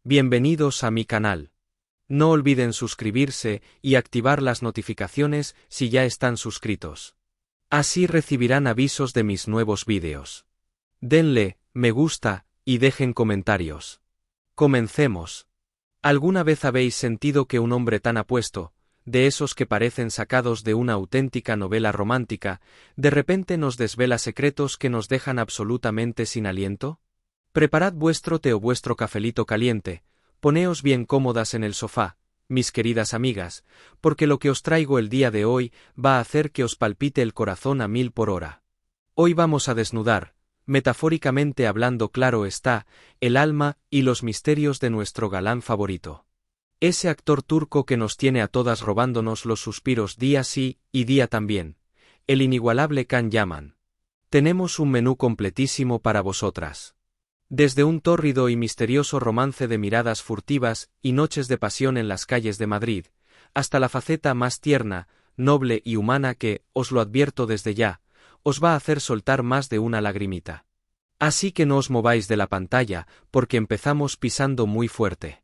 Bienvenidos a mi canal. No olviden suscribirse y activar las notificaciones si ya están suscritos. Así recibirán avisos de mis nuevos vídeos. Denle me gusta y dejen comentarios. Comencemos. ¿Alguna vez habéis sentido que un hombre tan apuesto, de esos que parecen sacados de una auténtica novela romántica, de repente nos desvela secretos que nos dejan absolutamente sin aliento? Preparad vuestro té o vuestro cafelito caliente, poneos bien cómodas en el sofá, mis queridas amigas, porque lo que os traigo el día de hoy va a hacer que os palpite el corazón a 1000 por hora. Hoy vamos a desnudar, metafóricamente hablando claro está, el alma y los misterios de nuestro galán favorito. Ese actor turco que nos tiene a todas robándonos los suspiros día sí y día también, el inigualable Can Yaman. Tenemos un menú completísimo para vosotras. Desde un tórrido y misterioso romance de miradas furtivas y noches de pasión en las calles de Madrid, hasta la faceta más tierna, noble y humana que, os lo advierto desde ya, os va a hacer soltar más de una lagrimita. Así que no os mováis de la pantalla, porque empezamos pisando muy fuerte.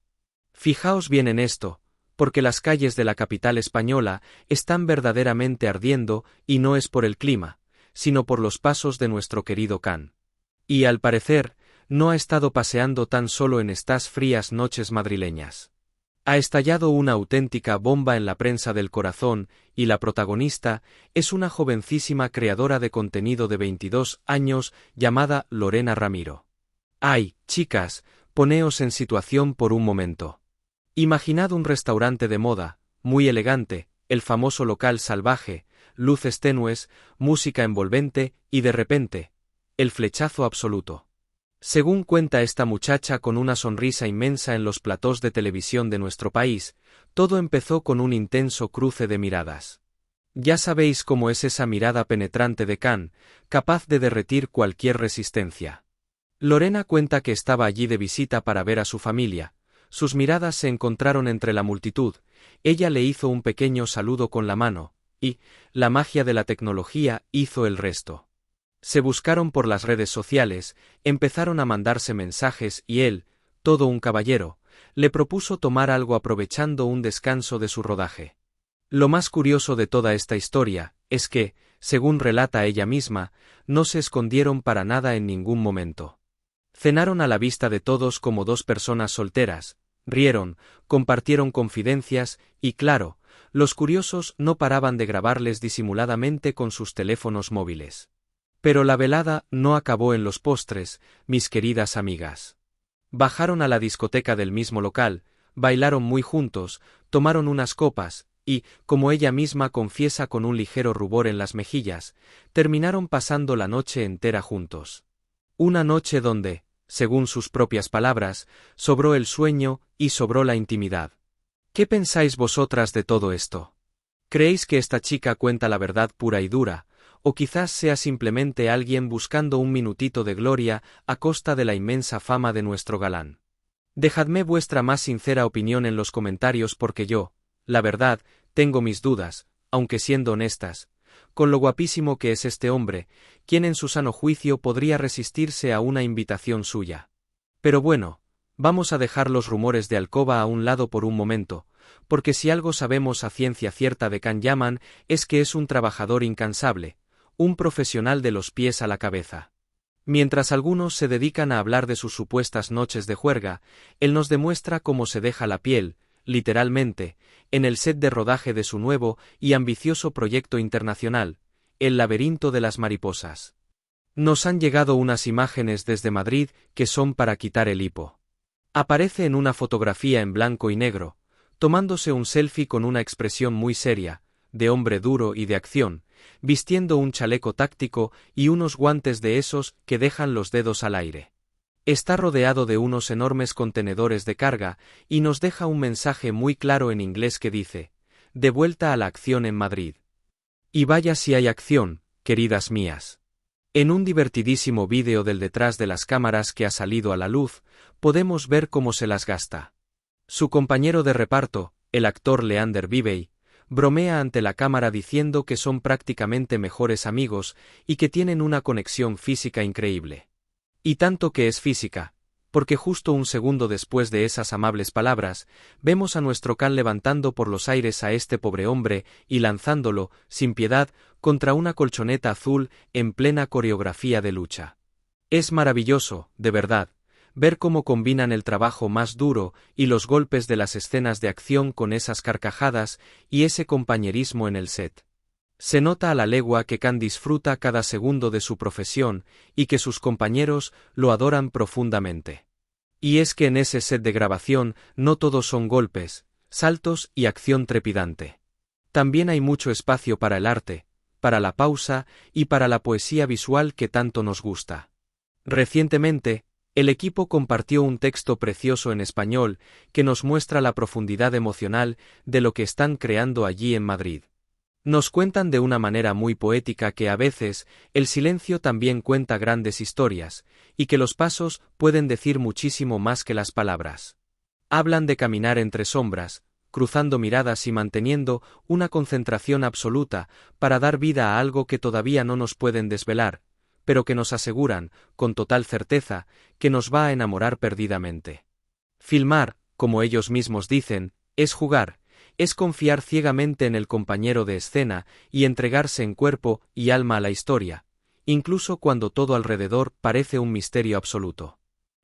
Fijaos bien en esto, porque las calles de la capital española están verdaderamente ardiendo y no es por el clima, sino por los pasos de nuestro querido Can. Y al parecer, no ha estado paseando tan solo en estas frías noches madrileñas. Ha estallado una auténtica bomba en la prensa del corazón y la protagonista es una jovencísima creadora de contenido de 22 años llamada Lorena Ramiro. Ay, chicas, poneos en situación por un momento. Imaginad un restaurante de moda, muy elegante, el famoso local salvaje, luces tenues, música envolvente y de repente, el flechazo absoluto. Según cuenta esta muchacha con una sonrisa inmensa en los platós de televisión de nuestro país, todo empezó con un intenso cruce de miradas. Ya sabéis cómo es esa mirada penetrante de Can, capaz de derretir cualquier resistencia. Lorena cuenta que estaba allí de visita para ver a su familia, sus miradas se encontraron entre la multitud, ella le hizo un pequeño saludo con la mano, y, la magia de la tecnología hizo el resto. Se buscaron por las redes sociales, empezaron a mandarse mensajes y él, todo un caballero, le propuso tomar algo aprovechando un descanso de su rodaje. Lo más curioso de toda esta historia es que, según relata ella misma, no se escondieron para nada en ningún momento. Cenaron a la vista de todos como dos personas solteras, rieron, compartieron confidencias y claro, los curiosos no paraban de grabarles disimuladamente con sus teléfonos móviles. Pero la velada no acabó en los postres, mis queridas amigas. Bajaron a la discoteca del mismo local, bailaron muy juntos, tomaron unas copas, y, como ella misma confiesa con un ligero rubor en las mejillas, terminaron pasando la noche entera juntos. Una noche donde, según sus propias palabras, sobró el sueño y sobró la intimidad. ¿Qué pensáis vosotras de todo esto? ¿Creéis que esta chica cuenta la verdad pura y dura? O quizás sea simplemente alguien buscando un minutito de gloria a costa de la inmensa fama de nuestro galán. Dejadme vuestra más sincera opinión en los comentarios porque yo, la verdad, tengo mis dudas, aunque siendo honestas, con lo guapísimo que es este hombre, quien en su sano juicio podría resistirse a una invitación suya. Pero bueno, vamos a dejar los rumores de alcoba a un lado por un momento, porque si algo sabemos a ciencia cierta de Can Yaman es que es un trabajador incansable, un profesional de los pies a la cabeza. Mientras algunos se dedican a hablar de sus supuestas noches de juerga, él nos demuestra cómo se deja la piel, literalmente, en el set de rodaje de su nuevo y ambicioso proyecto internacional, El laberinto de las mariposas. Nos han llegado unas imágenes desde Madrid que son para quitar el hipo. Aparece en una fotografía en blanco y negro, tomándose un selfie con una expresión muy seria, de hombre duro y de acción, vistiendo un chaleco táctico y unos guantes de esos que dejan los dedos al aire. Está rodeado de unos enormes contenedores de carga y nos deja un mensaje muy claro en inglés que dice, de vuelta a la acción en Madrid. Y vaya si hay acción, queridas mías. En un divertidísimo vídeo del detrás de las cámaras que ha salido a la luz, podemos ver cómo se las gasta. Su compañero de reparto, el actor Leander Vivey, bromea ante la cámara diciendo que son prácticamente mejores amigos y que tienen una conexión física increíble. Y tanto que es física, porque justo un segundo después de esas amables palabras, vemos a nuestro Khan levantando por los aires a este pobre hombre y lanzándolo, sin piedad, contra una colchoneta azul en plena coreografía de lucha. Es maravilloso, de verdad, ver cómo combinan el trabajo más duro y los golpes de las escenas de acción con esas carcajadas y ese compañerismo en el set. Se nota a la legua que Khan disfruta cada segundo de su profesión y que sus compañeros lo adoran profundamente. Y es que en ese set de grabación no todos son golpes, saltos y acción trepidante. También hay mucho espacio para el arte, para la pausa y para la poesía visual que tanto nos gusta. Recientemente, el equipo compartió un texto precioso en español que nos muestra la profundidad emocional de lo que están creando allí en Madrid. Nos cuentan de una manera muy poética que a veces el silencio también cuenta grandes historias, y que los pasos pueden decir muchísimo más que las palabras. Hablan de caminar entre sombras, cruzando miradas y manteniendo una concentración absoluta para dar vida a algo que todavía no nos pueden desvelar, pero que nos aseguran, con total certeza, que nos va a enamorar perdidamente. Filmar, como ellos mismos dicen, es jugar. Es confiar ciegamente en el compañero de escena y entregarse en cuerpo y alma a la historia, incluso cuando todo alrededor parece un misterio absoluto.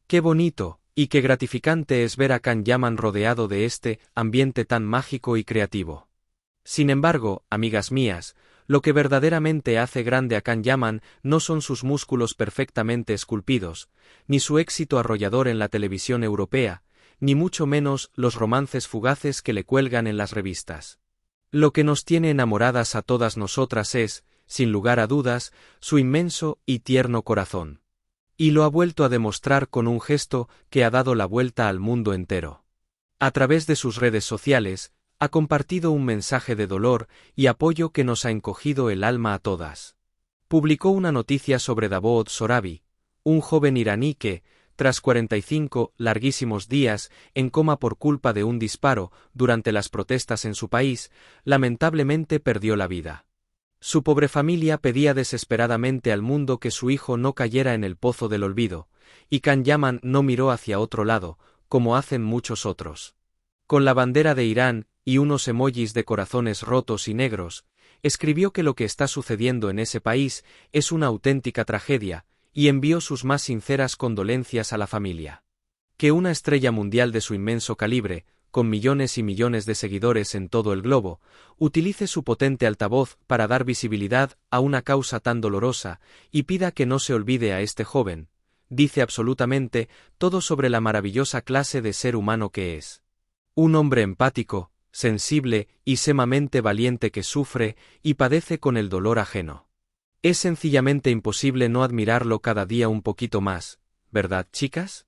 Qué bonito y qué gratificante es ver a Khan Yaman rodeado de este ambiente tan mágico y creativo. Sin embargo, amigas mías, lo que verdaderamente hace grande a Khan Yaman no son sus músculos perfectamente esculpidos, ni su éxito arrollador en la televisión europea, ni mucho menos los romances fugaces que le cuelgan en las revistas. Lo que nos tiene enamoradas a todas nosotras es, sin lugar a dudas, su inmenso y tierno corazón. Y lo ha vuelto a demostrar con un gesto que ha dado la vuelta al mundo entero. A través de sus redes sociales, ha compartido un mensaje de dolor y apoyo que nos ha encogido el alma a todas. Publicó una noticia sobre Davood Zorabi, un joven iraní que, tras 45 larguísimos días en coma por culpa de un disparo durante las protestas en su país, lamentablemente perdió la vida. Su pobre familia pedía desesperadamente al mundo que su hijo no cayera en el pozo del olvido, y Khan Yaman no miró hacia otro lado, como hacen muchos otros. Con la bandera de Irán y unos emojis de corazones rotos y negros, escribió que lo que está sucediendo en ese país es una auténtica tragedia, y envió sus más sinceras condolencias a la familia. Que una estrella mundial de su inmenso calibre, con millones y millones de seguidores en todo el globo, utilice su potente altavoz para dar visibilidad a una causa tan dolorosa y pida que no se olvide a este joven, dice absolutamente todo sobre la maravillosa clase de ser humano que es. Un hombre empático, sensible y sumamente valiente que sufre y padece con el dolor ajeno. Es sencillamente imposible no admirarlo cada día un poquito más, ¿verdad, chicas?